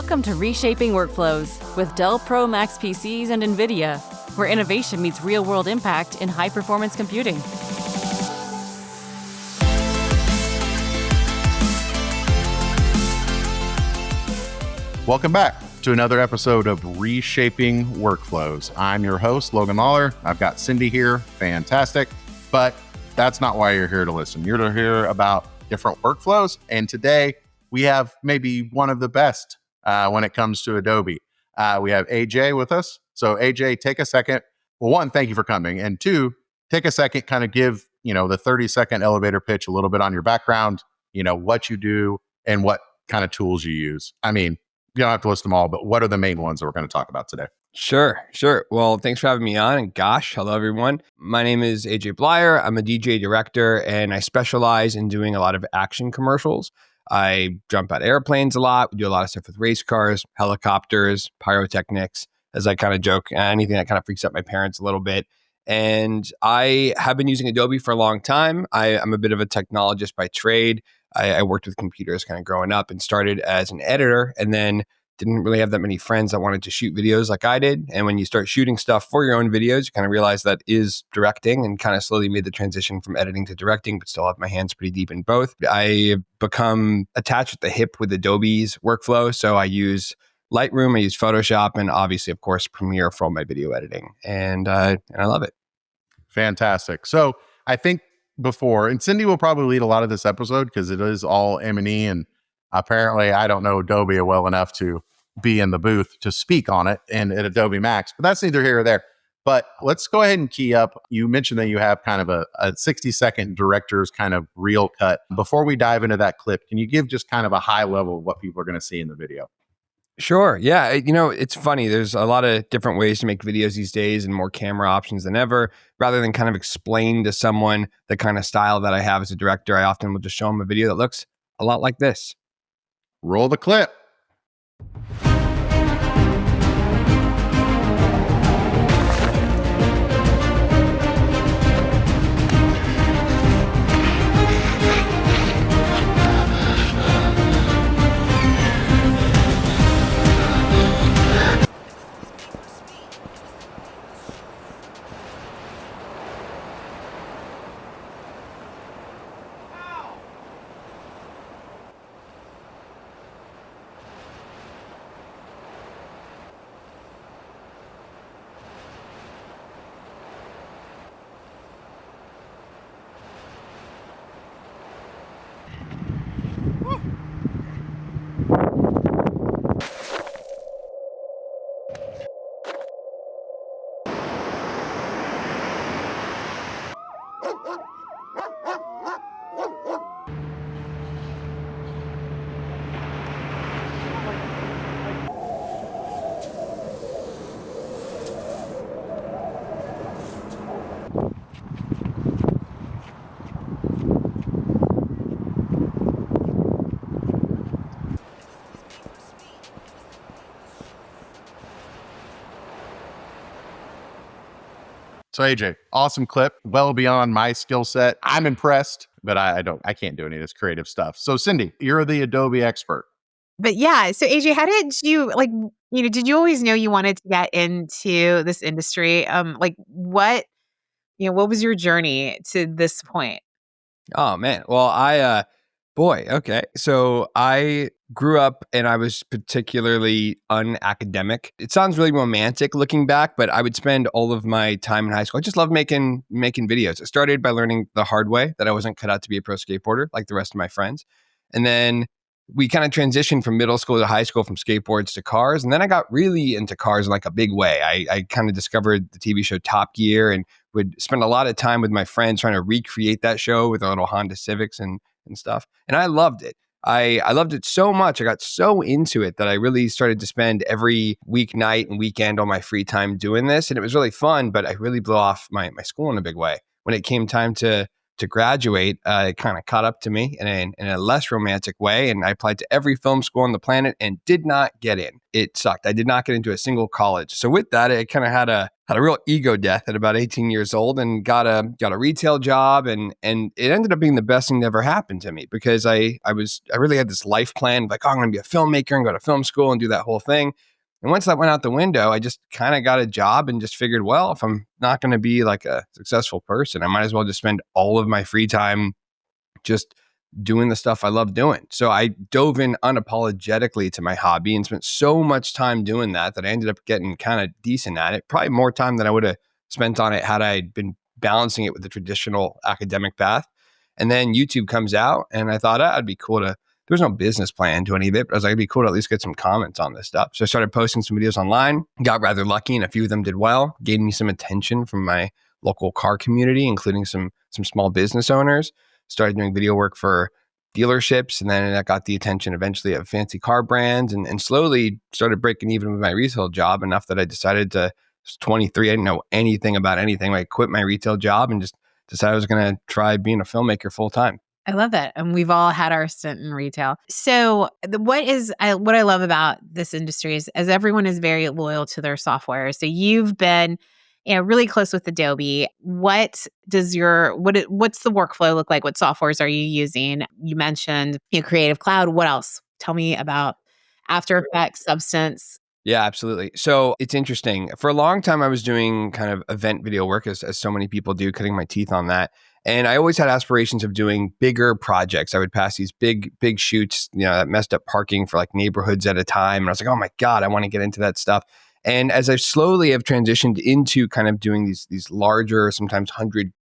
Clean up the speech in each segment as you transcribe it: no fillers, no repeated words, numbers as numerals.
Welcome to Reshaping Workflows with Dell Pro Max PCs and NVIDIA, where innovation meets real-world impact in high-performance computing. Welcome back to another episode of Reshaping Workflows. I'm your host, Logan Lawler. I've got Cindy here. Fantastic. But that's not why you're here to listen. You're to hear about different workflows. And today we have maybe one of the best when it comes to Adobe. We have AJ with us. So AJ, take a second. Well, one, thank you for coming. And two, take a second, kind of give, the 30-second elevator pitch a little bit on your background, what you do and what kind of tools you use. I mean, you don't have to list them all, but what are the main ones that we're going to talk about today? Sure. Well, thanks for having me on. And gosh, hello, everyone. My name is AJ Blyer. I'm a DJ director, and I specialize in doing a lot of action commercials. I jump out airplanes a lot. We do a lot of stuff with race cars, helicopters, pyrotechnics, as I kind of joke, anything that kind of freaks out my parents a little bit. And I have been using Adobe for a long time. I'm a bit of a technologist by trade. I worked with computers kind of growing up and started as an editor, and then didn't really have that many friends that wanted to shoot videos like I did. And when you start shooting stuff for your own videos, you kind of realize that is directing, and kind of slowly made the transition from editing to directing, but still have my hands pretty deep in both. I become attached at the hip with Adobe's workflow. So I use Lightroom, I use Photoshop, and obviously, of course, Premiere for all my video editing. And I love it. Fantastic. So I think before, and Cindy will probably lead a lot of this episode because it is all M&E, and apparently I don't know Adobe well enough to be in the booth to speak on it and at Adobe Max, but that's neither here or there. But let's go ahead and key up. You mentioned that you have kind of a 60-second director's kind of reel cut. Before we dive into that clip, can you give just kind of a high level of what people are going to see in the video? Sure. Yeah. It's funny. There's a lot of different ways to make videos these days and more camera options than ever. Rather than kind of explain to someone the kind of style that I have as a director, I often will just show them a video that looks a lot like this. Roll the clip. So AJ, awesome clip, well beyond my skill set. I'm impressed, but I can't do any of this creative stuff. So Cindy, you're the Adobe expert. But yeah, so AJ, how did you did you always know you wanted to get into this industry? What was your journey to this point? Oh, man. Well, okay. So I grew up and I was particularly unacademic. It sounds really romantic looking back, but I would spend all of my time in high school. I just loved making videos. It started by learning the hard way that I wasn't cut out to be a pro skateboarder like the rest of my friends. And then we kind of transitioned from middle school to high school from skateboards to cars. And then I got really into cars in like a big way. I kind of discovered the TV show Top Gear and would spend a lot of time with my friends trying to recreate that show with our little Honda Civics and stuff. And I loved it. I loved it so much. I got so into it that I really started to spend every weeknight and weekend on my free time doing this. And it was really fun, but I really blew off my school in a big way. When it came time to to graduate, it kind of caught up to me in a less romantic way. And I applied to every film school on the planet and did not get in. It sucked. I did not get into a single college. So with that, I kind of had a real ego death at about 18 years old and got a retail job. And it ended up being the best thing that ever happened to me because I really had this life plan, like, oh, I'm going to be a filmmaker and go to film school and do that whole thing. And once that went out the window, I just kind of got a job and just figured, well, if I'm not going to be like a successful person, I might as well just spend all of my free time just doing the stuff I love doing. So I dove in unapologetically to my hobby and spent so much time doing that I ended up getting kind of decent at it, probably more time than I would have spent on it had I been balancing it with the traditional academic path. And then YouTube comes out and I thought, it'd be cool to, there was no business plan to any of it, but I was like, it'd be cool to at least get some comments on this stuff. So I started posting some videos online, got rather lucky, and a few of them did well, gained me some attention from my local car community, including some small business owners. Started doing video work for dealerships, and then that got the attention eventually of fancy car brands, and slowly started breaking even with my retail job enough that I decided to, I was 23, I didn't know anything about anything. I quit my retail job and just decided I was going to try being a filmmaker full time. I love that. And we've all had our stint in retail. So what I love about this industry is as everyone is very loyal to their software. So you've been really close with Adobe. What's the workflow look like? What softwares are you using? You mentioned Creative Cloud. What else? Tell me about After Effects, Substance. Yeah, absolutely. So it's interesting. For a long time, I was doing kind of event video work, as so many people do, cutting my teeth on that. And I always had aspirations of doing bigger projects. I would pass these big shoots, that messed up parking for like neighborhoods at a time. And I was like, oh my God, I want to get into that stuff. And as I slowly have transitioned into kind of doing these larger, sometimes 100+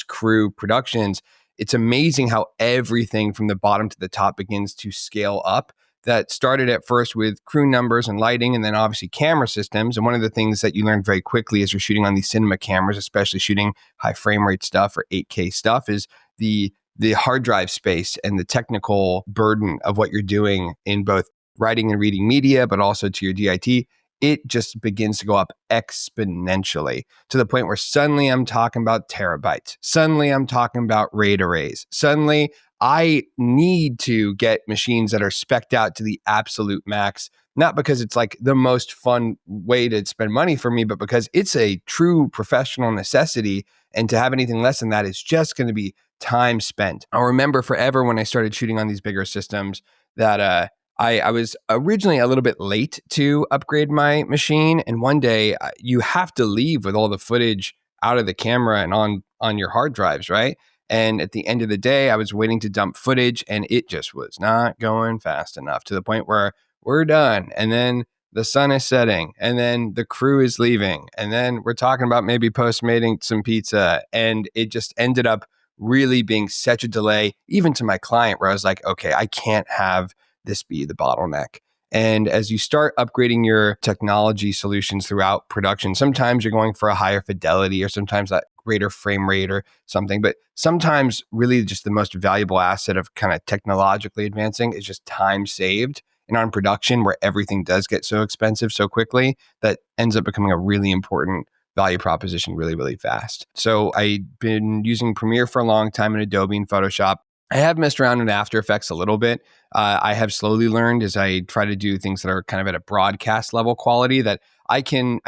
crew productions, it's amazing how everything from the bottom to the top begins to scale up. That started at first with crew numbers and lighting, and then obviously camera systems. And one of the things that you learn very quickly as you're shooting on these cinema cameras, especially shooting high frame rate stuff or 8K stuff, is the hard drive space and the technical burden of what you're doing in both writing and reading media, but also to your DIT. It just begins to go up exponentially to the point where suddenly I'm talking about terabytes. Suddenly I'm talking about RAID arrays. Suddenly I need to get machines that are specced out to the absolute max, not because it's like the most fun way to spend money for me, but because it's a true professional necessity. And to have anything less than that is just going to be time spent. I'll remember forever when I started shooting on these bigger systems that I was originally a little bit late to upgrade my machine. And one day you have to leave with all the footage out of the camera and on your hard drives, right? And at the end of the day, I was waiting to dump footage and it just was not going fast enough to the point where we're done. And then the sun is setting and then the crew is leaving. And then we're talking about maybe postmating some pizza. And it just ended up really being such a delay, even to my client, where I was like, okay, I can't have this be the bottleneck. And as you start upgrading your technology solutions throughout production, sometimes you're going for a higher fidelity or sometimes that greater frame rate or something. But sometimes really just the most valuable asset of kind of technologically advancing is just time saved. And on production, where everything does get so expensive so quickly, that ends up becoming a really important value proposition really, really fast. So I've been using Premiere for a long time in Adobe and Photoshop. I have messed around in After Effects a little bit. I have slowly learned as I try to do things that are kind of at a broadcast level quality that I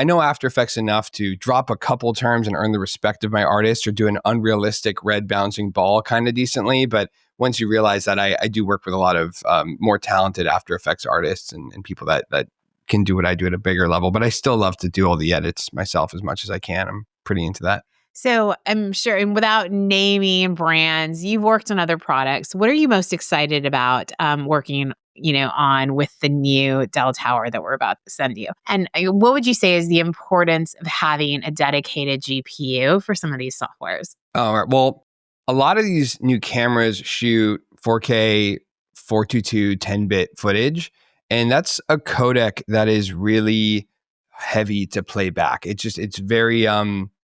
know After Effects enough to drop a couple terms and earn the respect of my artist or do an unrealistic red bouncing ball kind of decently. But once you realize that, I do work with a lot of more talented After Effects artists and people that can do what I do at a bigger level. But I still love to do all the edits myself as much as I can. I'm pretty into that. So I'm sure, and without naming brands, you've worked on other products. What are you most excited about working, on with the new Dell Tower that we're about to send you? And what would you say is the importance of having a dedicated GPU for some of these softwares? All right. Well, a lot of these new cameras shoot 4K, 422, 10-bit footage, and that's a codec that is really heavy to play back. It's very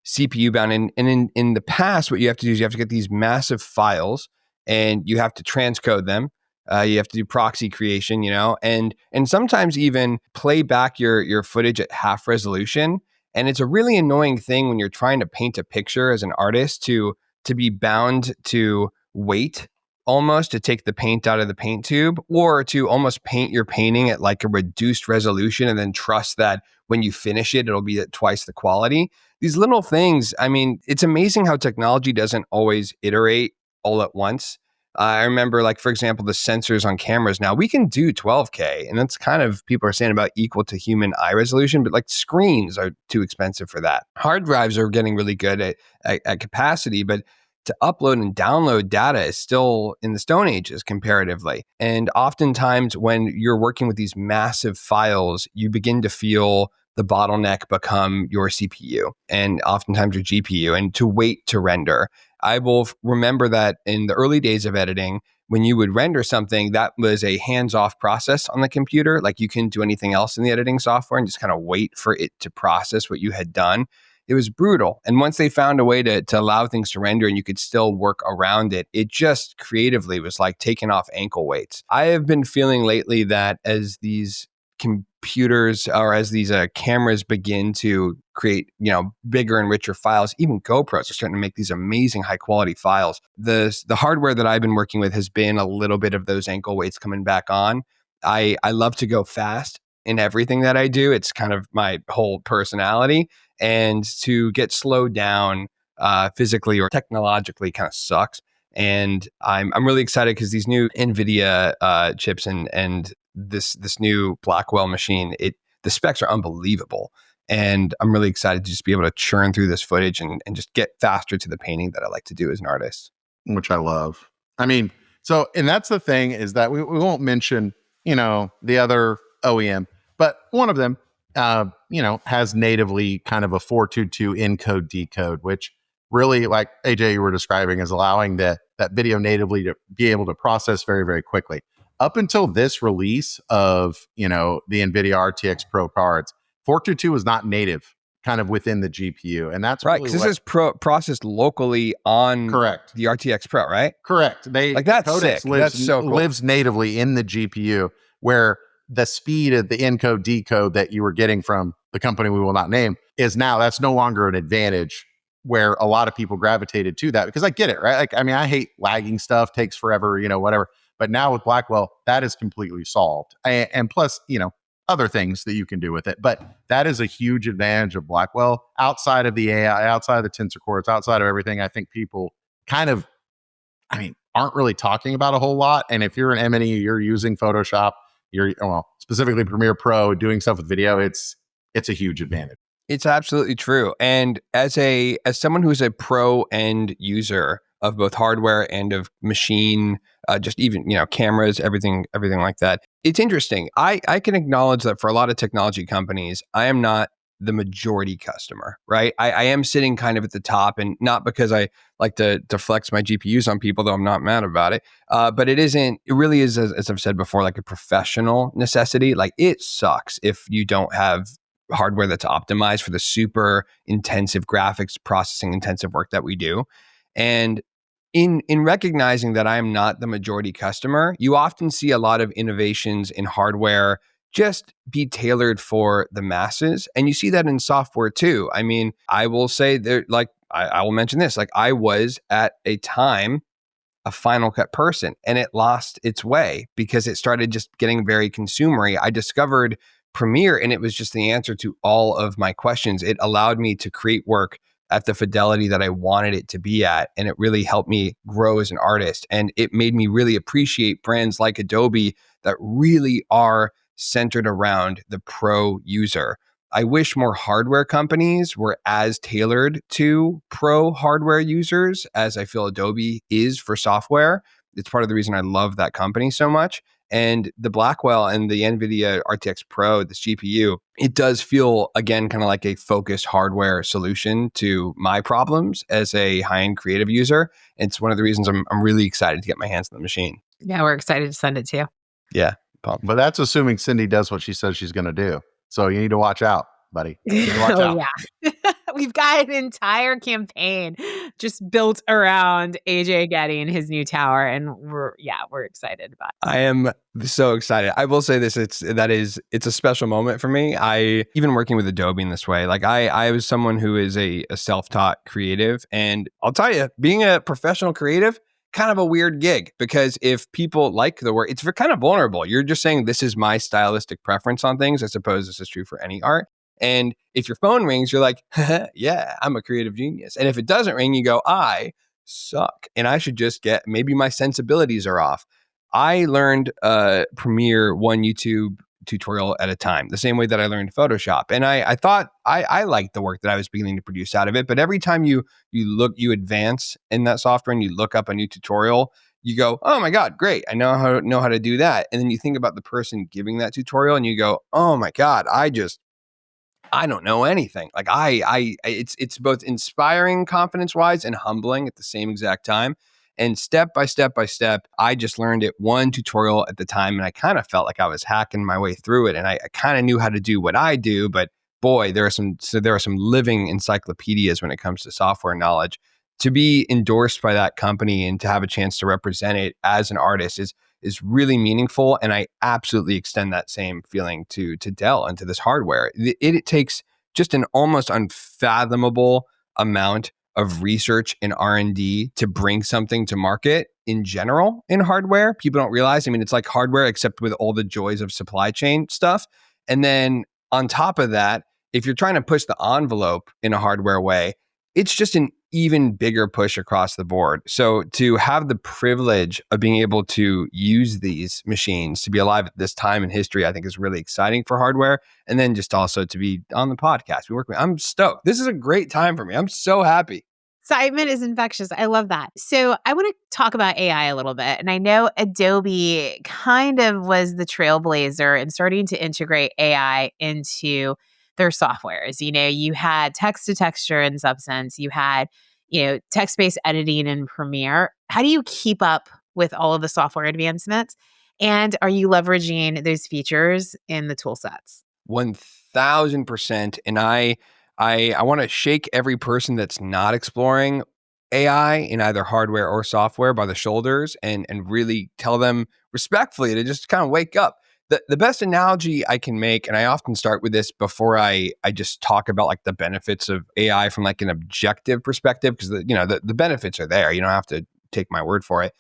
CPU bound. And in the past, what you have to do is you have to get these massive files and you have to transcode them. You have to do proxy creation, and sometimes even play back your footage at half resolution. And it's a really annoying thing when you're trying to paint a picture as an artist to to be bound to wait almost to take the paint out of the paint tube, or to almost paint your painting at like a reduced resolution and then trust that when you finish it, it'll be at twice the quality. These little things, I mean, it's amazing how technology doesn't always iterate all at once. I remember, like, for example, the sensors on cameras now, we can do 12K, and that's kind of, people are saying about equal to human eye resolution, but like screens are too expensive for that. Hard drives are getting really good at capacity, but to upload and download data is still in the Stone Ages comparatively. And oftentimes when you're working with these massive files, you begin to feel the bottleneck become your CPU and oftentimes your GPU, and to wait to render. I will remember that in the early days of editing, when you would render something, that was a hands-off process on the computer. Like, you couldn't do anything else in the editing software and just kind of wait for it to process what you had done. It was brutal. And once they found a way to allow things to render and you could still work around it, it just creatively was like taking off ankle weights. I have been feeling lately that as these computers or as these cameras begin to create, bigger and richer files, even GoPros are starting to make these amazing high quality files. The hardware that I've been working with has been a little bit of those ankle weights coming back on. I love to go fast in everything that I do. It's kind of my whole personality. And to get slowed down physically or technologically kind of sucks. And I'm really excited because these new NVIDIA chips and this new Blackwell machine, the specs are unbelievable. And I'm really excited to just be able to churn through this footage and just get faster to the painting that I like to do as an artist. Which I love. I mean, and that's the thing, is that we won't mention, the other OEM, but one of them, has natively kind of a 422 encode decode, which really, like AJ, you were describing, is allowing that video natively to be able to process very, very quickly. Up until this release of, the NVIDIA RTX Pro cards, 422 was not native kind of within the GPU. And that's right, because this is processed locally on correct the RTX Pro, right? Correct. That's sick. That's so cool. Lives natively in the GPU, where the speed of the encode decode that you were getting from the company we will not name that's no longer an advantage, where a lot of people gravitated to that, because I get it, right? Like, I mean, I hate lagging stuff, takes forever, whatever. But now with Blackwell, that is completely solved. And plus, other things that you can do with it. But that is a huge advantage of Blackwell outside of the AI, outside of the Tensor Cores, outside of everything. I think people kind of, aren't really talking about a whole lot. And if you're an M&E, you're using Photoshop, specifically Premiere Pro, doing stuff with video, it's a huge advantage. It's absolutely true. And as someone who's a pro end user of both hardware and of machine, just even, cameras, everything like that, it's interesting. I can acknowledge that for a lot of technology companies, I am not the majority customer, right? I am sitting kind of at the top, and not because I like to flex my GPUs on people, though I'm not mad about it. But it really is, as I've said before, like a professional necessity. Like, it sucks if you don't have hardware that's optimized for the super intensive graphics processing intensive work that we do. And in recognizing that I am not the majority customer, you often see a lot of innovations in hardware just be tailored for the masses. And you see that in software too. I mean, I will say there, like, I will mention this, like, I was at a time a Final Cut person, and it lost its way because it started just getting very consumery. I discovered Premiere, and it was just the answer to all of my questions. It allowed me to create work at the fidelity that I wanted it to be at. And it really helped me grow as an artist. And it made me really appreciate brands like Adobe that really are centered around the pro user. I wish more hardware companies were as tailored to pro hardware users as I feel Adobe is for software. It's part of the reason I love that company so much. And the Blackwell and the NVIDIA RTX Pro, this GPU, it does feel, again, kind of like a focused hardware solution to my problems as a high-end creative user. It's one of the reasons I'm really excited to get my hands on the machine. Yeah, we're excited to send it to you. Yeah, pumped. But that's assuming Cindy does what she says she's going to do. So you need to watch out, buddy. You need to watch out. Yeah. We've got an entire campaign just built around AJ getting his new tower, and we're excited about it. I am so excited. I will say this, it's a special moment for me. I even working with Adobe in this way, like I was someone who is a self-taught creative, and I'll tell you, being a professional creative, kind of a weird gig, because if people like the work, it's kind of vulnerable. You're just saying, this is my stylistic preference on things. I suppose this is true for any art. And if your phone rings, you're like, yeah, I'm a creative genius. And if it doesn't ring, you go, I suck. And I should just maybe my sensibilities are off. I learned Premiere one YouTube tutorial at a time, the same way that I learned Photoshop. And I thought I liked the work that I was beginning to produce out of it. But every time you advance in that software and you look up a new tutorial, you go, oh my God, great. I know how to do that. And then you think about the person giving that tutorial and you go, oh my God, I don't know anything. Like it's both inspiring confidence wise and humbling at the same exact time. And step by step, I just learned it one tutorial at the time. And I kind of felt like I was hacking my way through it. And I kind of knew how to do what I do, but boy, there are some living encyclopedias when it comes to software knowledge. To be endorsed by that company and to have a chance to represent it as an artist is really meaningful. And I absolutely extend that same feeling to Dell and to this hardware. It takes just an almost unfathomable amount of research and R&D to bring something to market in general in hardware. People don't realize, I mean, it's like hardware except with all the joys of supply chain stuff. And then on top of that, if you're trying to push the envelope in a hardware way, it's just an even bigger push across the board. So to have the privilege of being able to use these machines to be alive at this time in history, I think is really exciting for hardware. And then just also to be on the podcast, I'm stoked. This is a great time for me. I'm so happy. Excitement is infectious. I love that. So I want to talk about AI a little bit. And I know Adobe kind of was the trailblazer in starting to integrate AI into their softwares. You had text to texture in Substance, you had, text-based editing in Premiere. How do you keep up with all of the software advancements? And are you leveraging those features in the tool sets? 1000%. And I want to shake every person that's not exploring AI in either hardware or software by the shoulders and really tell them respectfully to just kind of wake up. The best analogy I can make, and I often start with this before I just talk about like the benefits of AI from like an objective perspective, because the benefits are there. You don't have to take my word for it.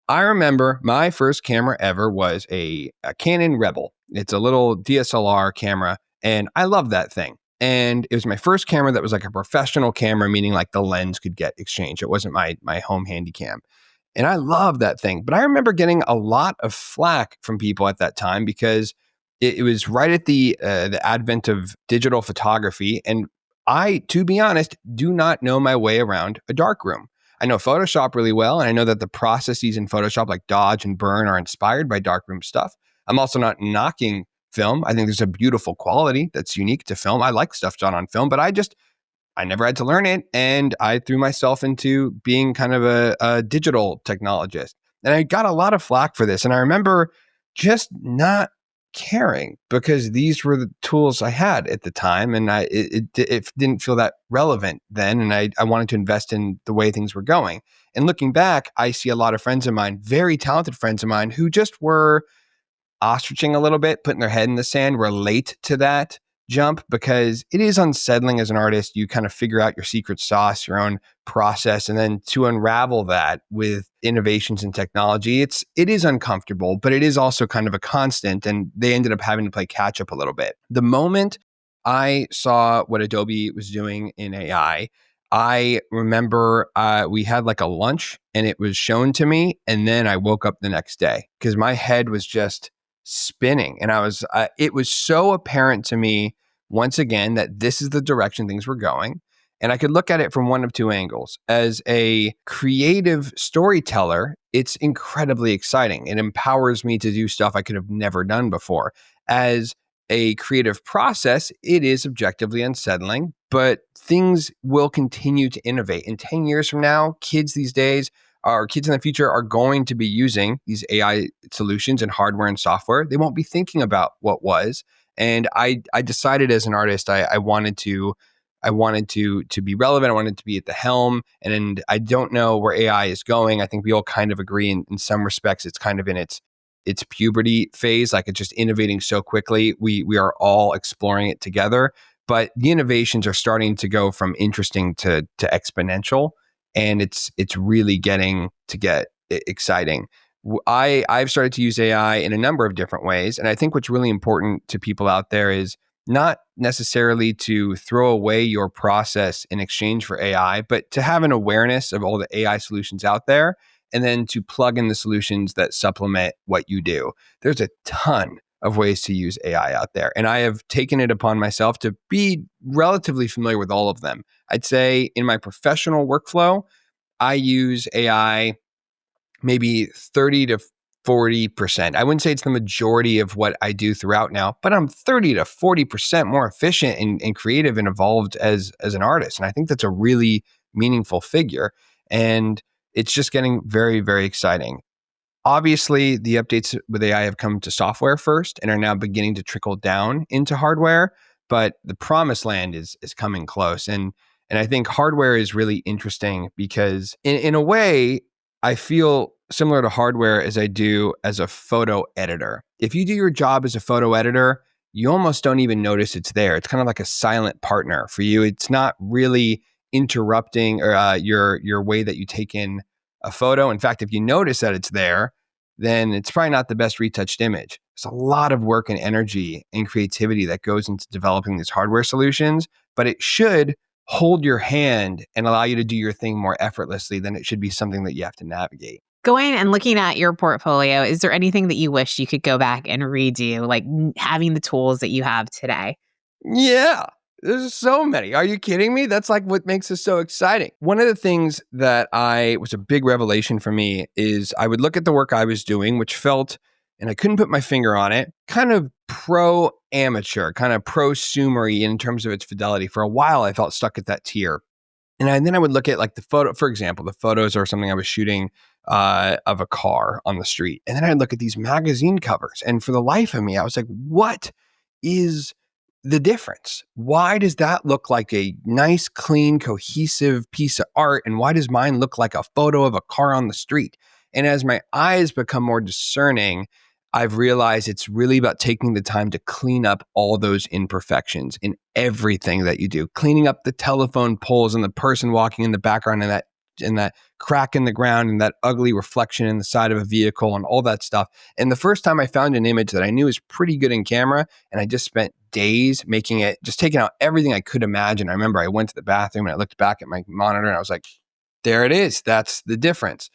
I remember my first camera ever was a Canon Rebel. It's a little DSLR camera, and I love that thing. And it was my first camera that was like a professional camera, meaning like the lens could get exchanged. It wasn't my home handy cam. And I love that thing. But I remember getting a lot of flack from people at that time because it was right at the advent of digital photography. And I, to be honest, do not know my way around a darkroom. I know Photoshop really well. And I know that the processes in Photoshop like dodge and burn are inspired by darkroom stuff. I'm also not knocking film. I think there's a beautiful quality that's unique to film. I like stuff done on film, but I never had to learn it. And I threw myself into being kind of a digital technologist. And I got a lot of flack for this. And I remember just not caring because these were the tools I had at the time. And it didn't feel that relevant then. And I wanted to invest in the way things were going. And looking back, I see a lot of friends of mine, very talented friends of mine, who just were ostriching a little bit, putting their head in the sand, were late to that jump because it is unsettling as an artist. You kind of figure out your secret sauce, your own process, and then to unravel that with innovations in technology, it is uncomfortable, but it is also kind of a constant, and they ended up having to play catch up a little bit. The moment I saw what Adobe was doing in AI, I remember we had like a lunch and it was shown to me, and then I woke up the next day because my head was just spinning. And it was so apparent to me once again that this is the direction things were going. And I could look at it from one of two angles. As a creative storyteller, it's incredibly exciting. It empowers me to do stuff I could have never done before. As a creative process, it is objectively unsettling, but things will continue to innovate. In 10 years from now, kids these days, our kids in the future are going to be using these AI solutions in hardware and software. They won't be thinking about what was. And I decided as an artist, I wanted to I wanted to be relevant. I wanted to be at the helm. And I don't know where AI is going. I think we all kind of agree in some respects it's kind of in its puberty phase. Like it's just innovating so quickly. We are all exploring it together. But the innovations are starting to go from interesting to exponential. And it's really getting to get exciting. I've started to use AI in a number of different ways. And I think what's really important to people out there is not necessarily to throw away your process in exchange for AI, but to have an awareness of all the AI solutions out there and then to plug in the solutions that supplement what you do. There's a ton of ways to use AI out there. And I have taken it upon myself to be relatively familiar with all of them. I'd say in my professional workflow, I use AI maybe 30 to 40%. I wouldn't say it's the majority of what I do throughout now, but I'm 30 to 40% more efficient and creative and evolved as an artist. And I think that's a really meaningful figure. And it's just getting very, very exciting. Obviously, the updates with AI have come to software first and are now beginning to trickle down into hardware, but the promised land is coming close. And I think hardware is really interesting because in a way, I feel similar to hardware as I do as a photo editor. If you do your job as a photo editor, you almost don't even notice it's there. It's kind of like a silent partner for you. It's not really interrupting your way that you take in a photo. In fact, if you notice that it's there, then it's probably not the best retouched image. There's a lot of work and energy and creativity that goes into developing these hardware solutions, but it should hold your hand and allow you to do your thing more effortlessly than it should be something that you have to navigate. Going and looking at your portfolio, is there anything that you wish you could go back and redo, like having the tools that you have today? Yeah, there's so many. Are you kidding me? That's like what makes this so exciting. One of the things that was a big revelation for me is I would look at the work I was doing, which felt, and I couldn't put my finger on it, kind of pro-amateur, kind of prosumery in terms of its fidelity. For a while, I felt stuck at that tier. And then I would look at like the photo, for example, the photos are something I was shooting of a car on the street. And then I'd look at these magazine covers. And for the life of me, I was like, what is the difference? Why does that look like a nice, clean, cohesive piece of art? And why does mine look like a photo of a car on the street? And as my eyes become more discerning, I've realized it's really about taking the time to clean up all those imperfections in everything that you do. Cleaning up the telephone poles and the person walking in the background and that crack in the ground and that ugly reflection in the side of a vehicle and all that stuff. And the first time I found an image that I knew was pretty good in camera, and I just spent days making it, just taking out everything I could imagine. I remember I went to the bathroom and I looked back at my monitor and I was like, there it is. That's the difference.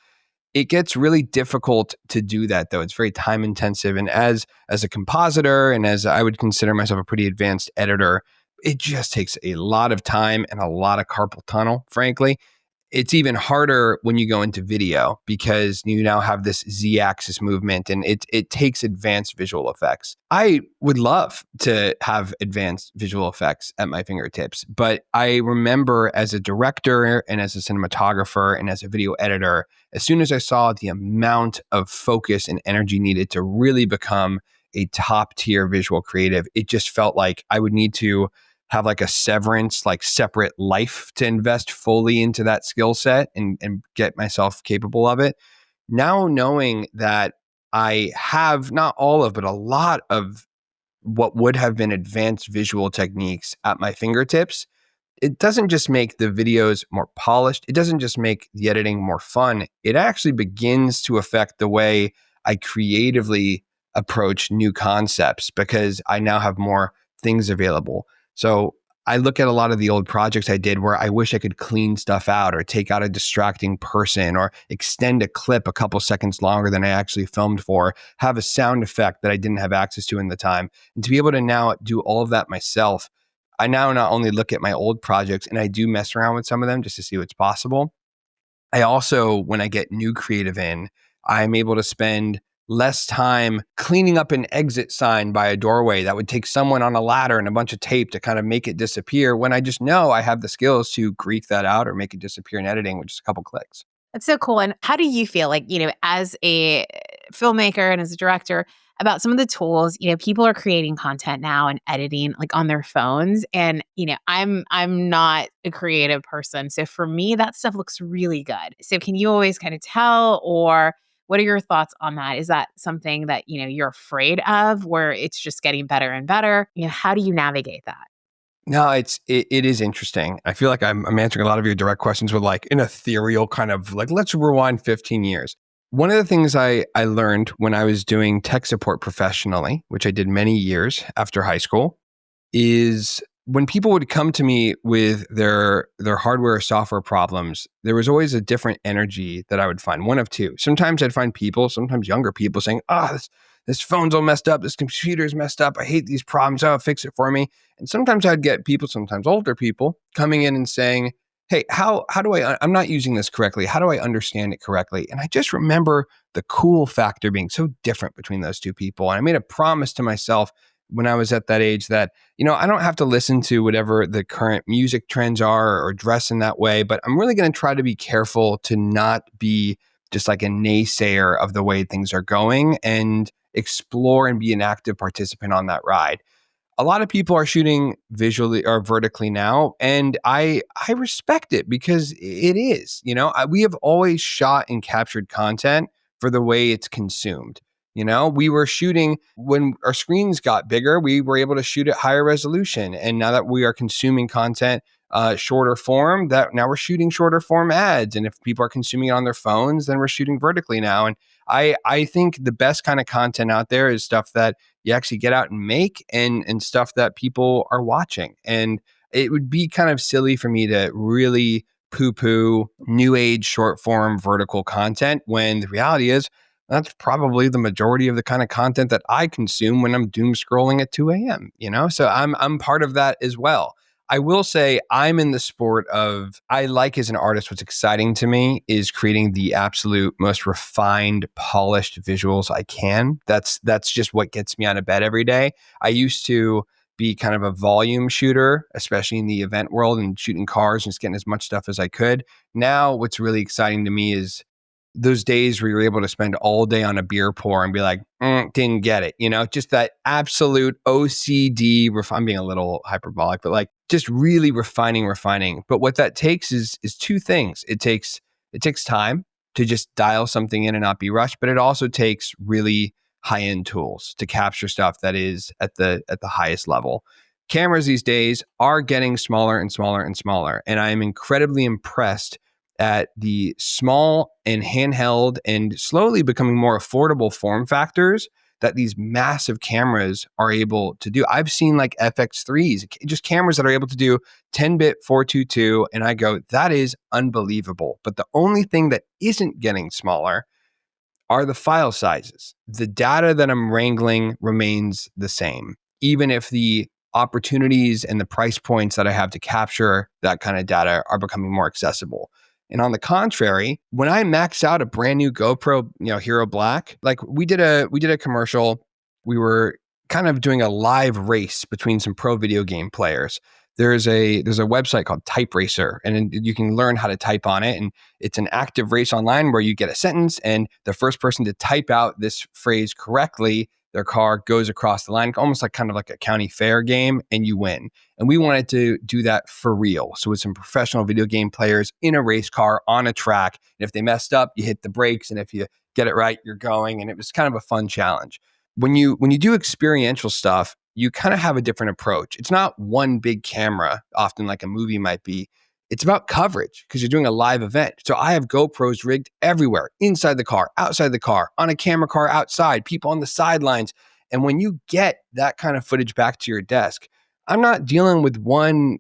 It gets really difficult to do that, though. It's very time intensive. And as a compositor and as I would consider myself a pretty advanced editor, it just takes a lot of time and a lot of carpal tunnel, frankly. It's even harder when you go into video because you now have this Z-axis movement and it takes advanced visual effects. I would love to have advanced visual effects at my fingertips, but I remember as a director and as a cinematographer and as a video editor, as soon as I saw the amount of focus and energy needed to really become a top tier visual creative, it just felt like I would need to have like a severance, like separate life to invest fully into that skill set and get myself capable of it. Now knowing that I have not all of, but a lot of what would have been advanced visual techniques at my fingertips, it doesn't just make the videos more polished. It doesn't just make the editing more fun. It actually begins to affect the way I creatively approach new concepts because I now have more things available. So I look at a lot of the old projects I did where I wish I could clean stuff out or take out a distracting person or extend a clip a couple seconds longer than I actually filmed for, have a sound effect that I didn't have access to in the time. And to be able to now do all of that myself, I now not only look at my old projects and I do mess around with some of them just to see what's possible. I also, when I get new creative in, I'm able to spend less time cleaning up an exit sign by a doorway that would take someone on a ladder and a bunch of tape to kind of make it disappear when I just know I have the skills to Greek that out or make it disappear in editing with just a couple clicks. That's so cool. And how do you feel like, as a filmmaker and as a director, about some of the tools. People are creating content now and editing like on their phones. And, I'm not a creative person. So for me, that stuff looks really good. So can you always kind of tell, or what are your thoughts on that? Is that something that, you're afraid of, where it's just getting better and better? How do you navigate that? No, it is interesting. I feel like I'm answering a lot of your direct questions with like an ethereal kind of like, let's rewind 15 years. One of the things I learned when I was doing tech support professionally, which I did many years after high school, is when people would come to me with their hardware or software problems, there was always a different energy that I would find. One of two. Sometimes I'd find people, sometimes younger people, saying, this phone's all messed up, this computer's messed up, I hate these problems, fix it for me. And sometimes I'd get people, sometimes older people, coming in and saying, hey, how do I'm not using this correctly. How do I understand it correctly? And I just remember the cool factor being so different between those two people. And I made a promise to myself when I was at that age that, I don't have to listen to whatever the current music trends are or dress in that way, but I'm really going to try to be careful to not be just like a naysayer of the way things are going and explore and be an active participant on that ride. A lot of people are shooting visually or vertically now, and I respect it because it is. We have always shot and captured content for the way it's consumed. We were shooting when our screens got bigger, we were able to shoot at higher resolution. And now that we are consuming content shorter form, that now we're shooting shorter form ads. And if people are consuming it on their phones, then we're shooting vertically now. And I think the best kind of content out there is stuff that you actually get out and make and stuff that people are watching. And it would be kind of silly for me to really poo-poo new age short form vertical content when the reality is that's probably the majority of the kind of content that I consume when I'm doom scrolling at 2 a.m. So I'm part of that as well. I will say I'm in the sport of, I like as an artist, what's exciting to me is creating the absolute most refined, polished visuals I can. That's just what gets me out of bed every day. I used to be kind of a volume shooter, especially in the event world and shooting cars and just getting as much stuff as I could. Now, what's really exciting to me is those days where you're able to spend all day on a beer pour and be like, didn't get it. Just that absolute OCD. I'm being a little hyperbolic, but like just really refining. But what that takes is two things. It takes time to just dial something in and not be rushed, but it also takes really high-end tools to capture stuff that is at the highest level. Cameras these days are getting smaller and smaller and smaller, and I am incredibly impressed at the small and handheld and slowly becoming more affordable form factors that these massive cameras are able to do. I've seen like FX3s, just cameras that are able to do 10-bit 422, and I go, that is unbelievable. But the only thing that isn't getting smaller are the file sizes. The data that I'm wrangling remains the same, even if the opportunities and the price points that I have to capture that kind of data are becoming more accessible. And on the contrary, when I max out a brand new GoPro, Hero Black, like we did a commercial, we were kind of doing a live race between some pro video game players. There's a website called Type Racer, and you can learn how to type on it. And it's an active race online where you get a sentence, and the first person to type out this phrase correctly, their car goes across the line, almost like kind of like a county fair game, and you win. And we wanted to do that for real. So with some professional video game players in a race car on a track. And if they messed up, you hit the brakes. And if you get it right, you're going. And it was kind of a fun challenge. When you do experiential stuff, you kind of have a different approach. It's not one big camera, often like a movie might be. It's about coverage because you're doing a live event. So I have GoPros rigged everywhere, inside the car, outside the car, on a camera car outside, people on the sidelines. And when you get that kind of footage back to your desk, I'm not dealing with one,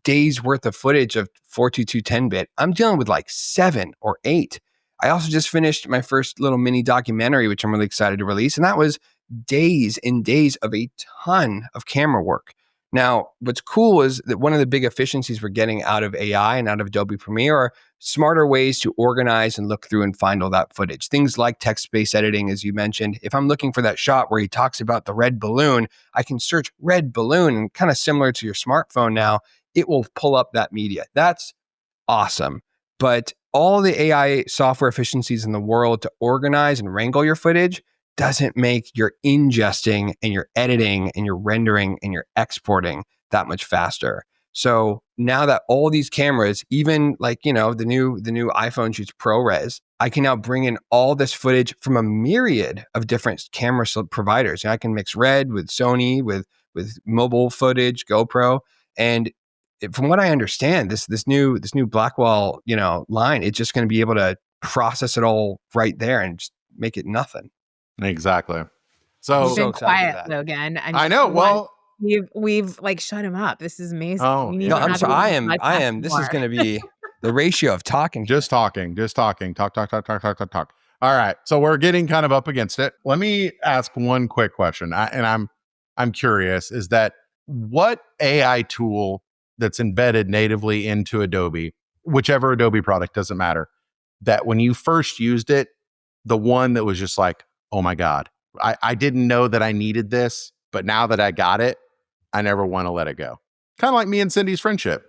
day's worth of footage of 422 10-bit. I'm dealing with like 7 or 8. I also just finished my first little mini documentary, which I'm really excited to release. And that was days and days of a ton of camera work. Now, what's cool is that one of the big efficiencies we're getting out of AI and out of Adobe Premiere are smarter ways to organize and look through and find all that footage. Things like text-based editing, as you mentioned. If I'm looking for that shot where he talks about the red balloon, I can search red balloon, and kind of similar to your smartphone now, it will pull up that media. That's awesome. But all the AI software efficiencies in the world to organize and wrangle your footage doesn't make your ingesting and your editing and your rendering and your exporting that much faster. So now that all these cameras, even like, the new iPhone shoots ProRes, I can now bring in all this footage from a myriad of different camera providers. And I can mix Red with Sony, with mobile footage, GoPro. And from what I understand, this new Blackwell, line, it's just going to be able to process it all right there and just make it nothing. Exactly. So You've been excited for quiet, that. Logan. I know. Well, we've like shut him up. This is amazing. Oh, We need no, to I'm have sorry. you on the I podcast am. This is more. going to be the ratio of talking. just talking. Talk. All right. So we're getting kind of up against it. Let me ask one quick question. I'm curious, is that what AI tool that's embedded natively into Adobe, whichever Adobe product, doesn't matter, that when you first used it, the one that was just like, oh my God, I didn't know that I needed this, but now that I got it, I never want to let it go. Kind of like me and Cindy's friendship.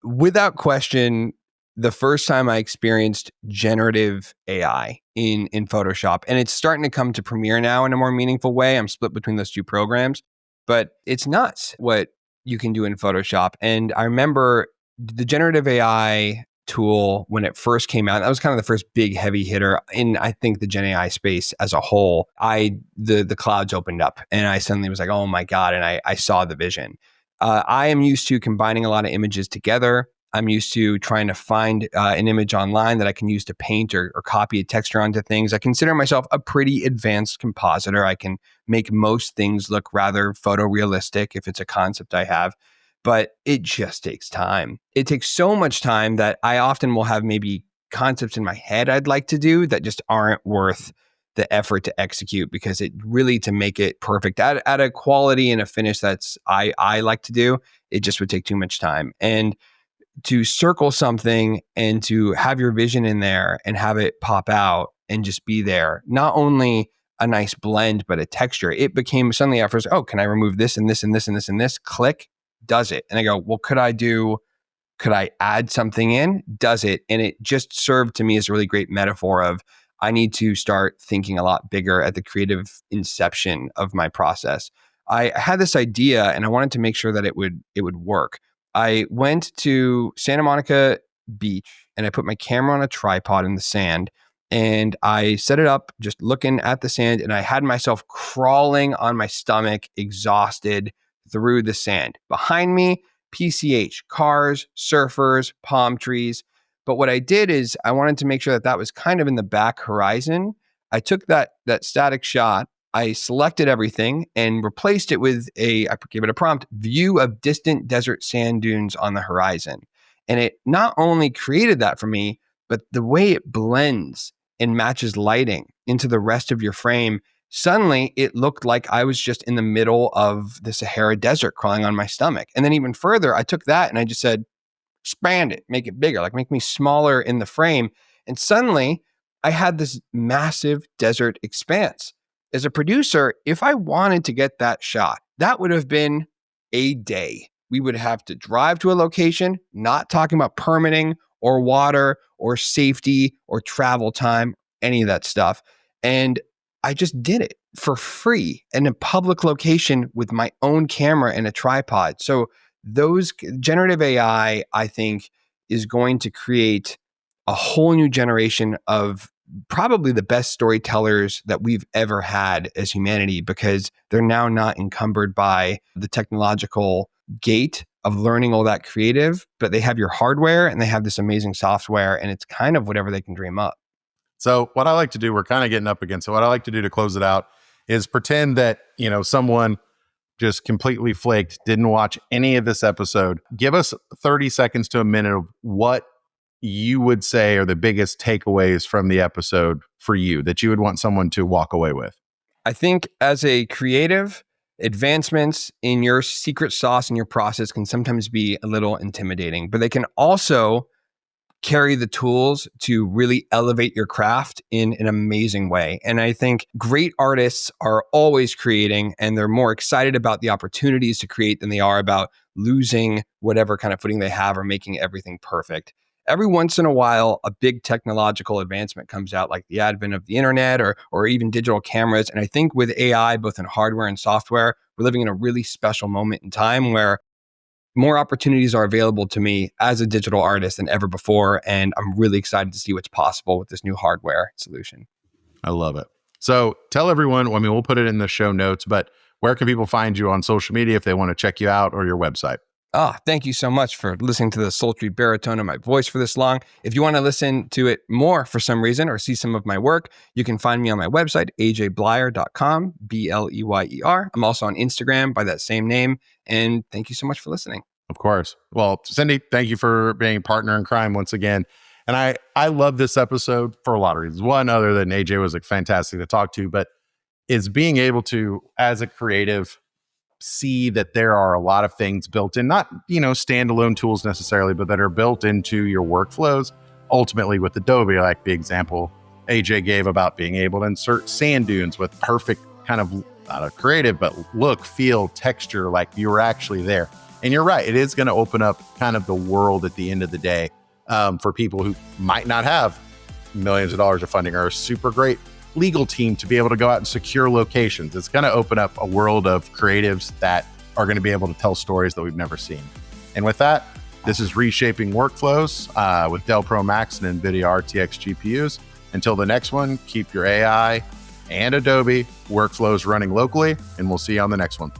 Without question, the first time I experienced generative AI in Photoshop, and it's starting to come to Premiere now in a more meaningful way. I'm split between those two programs, but it's nuts what you can do in Photoshop. And I remember the generative AI tool when it first came out. That was kind of the first big heavy hitter in, I think, the Gen AI space as a whole. The clouds opened up, and I suddenly was like, oh my God, and I saw the vision. I am used to combining a lot of images together. I'm used to trying to find an image online that I can use to paint or copy a texture onto things. I consider myself a pretty advanced compositor. I can make most things look rather photorealistic if it's a concept I have, but it just takes time. It takes so much time that I often will have maybe concepts in my head I'd like to do that just aren't worth the effort to execute, because it really, to make it perfect at a quality and a finish that's I like to do, it just would take too much time. And to circle something and to have your vision in there and have it pop out and just be there, not only a nice blend, but a texture. It became suddenly at first, oh, can I remove this and this and this and this and this? Click, does it. And I go, well, could I add something in? Does it? And it just served to me as a really great metaphor of, I need to start thinking a lot bigger at the creative inception of my process. I had this idea and I wanted to make sure that it would work. I went to Santa Monica Beach and I put my camera on a tripod in the sand, and I set it up just looking at the sand, and I had myself crawling on my stomach, exhausted, through the sand. Behind me, PCH, cars, surfers, palm trees. But what I did is I wanted to make sure that was kind of in the back horizon. I took that static shot, I selected everything and replaced it with I gave it a prompt, view of distant desert sand dunes on the horizon. And it not only created that for me, but the way it blends and matches lighting into the rest of your frame, suddenly it looked like I was just in the middle of the Sahara Desert crawling on my stomach. And then even further, I took that and I just said, expand it, make it bigger, like make me smaller in the frame. And suddenly I had this massive desert expanse. As a producer, if I wanted to get that shot, that would have been a day. We would have to drive to a location, not talking about permitting or water or safety or travel time, any of that stuff. And I just did it for free in a public location with my own camera and a tripod. So those generative AI, I think, is going to create a whole new generation of probably the best storytellers that we've ever had as humanity, because they're now not encumbered by the technological gate of learning all that creative, but they have your hardware and they have this amazing software, and it's kind of whatever they can dream up. So what I like to do, we're kind of getting up against it. What I like to do to close it out is pretend that, someone just completely flaked, didn't watch any of this episode. Give us 30 seconds to a minute of what you would say are the biggest takeaways from the episode for you that you would want someone to walk away with. I think as a creative, advancements in your secret sauce and your process can sometimes be a little intimidating, but they can also carry the tools to really elevate your craft in an amazing way. And I think great artists are always creating, and they're more excited about the opportunities to create than they are about losing whatever kind of footing they have or making everything perfect. every once in a while, a big technological advancement comes out, like the advent of the internet or even digital cameras. And I think with AI, both in hardware and software, we're living in a really special moment in time where more opportunities are available to me as a digital artist than ever before. And I'm really excited to see what's possible with this new hardware solution. I love it. So tell everyone, I mean, we'll put it in the show notes, but where can people find you on social media if they want to check you out, or your website? Thank you so much for listening to the sultry baritone of my voice for this long. If you want to listen to it more for some reason or see some of my work, you can find me on my website, ajblyer.com, Bleyer. I'm also on Instagram by that same name. And thank you so much for listening. Of course. Well, Cindy, thank you for being a partner in crime once again. And I love this episode for a lot of reasons. One, other than AJ was like fantastic to talk to, but is being able to, as a creative, see that there are a lot of things built in, not, standalone tools necessarily, but that are built into your workflows. Ultimately with Adobe, like the example AJ gave about being able to insert sand dunes with perfect kind of, not a creative, but look, feel, texture, like you were actually there. And you're right, it is going to open up kind of the world at the end of the day for people who might not have millions of dollars of funding or a super great legal team to be able to go out and secure locations. It's going to open up a world of creatives that are going to be able to tell stories that we've never seen. And with that, this is Reshaping Workflows with Dell Pro Max and NVIDIA RTX GPUs. Until the next one, keep your AI and Adobe workflows running locally, and we'll see you on the next one.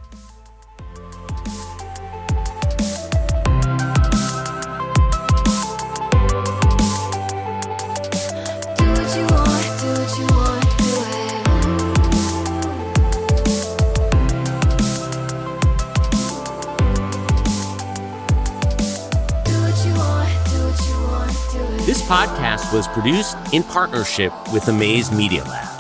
This podcast was produced in partnership with Amaze Media Labs.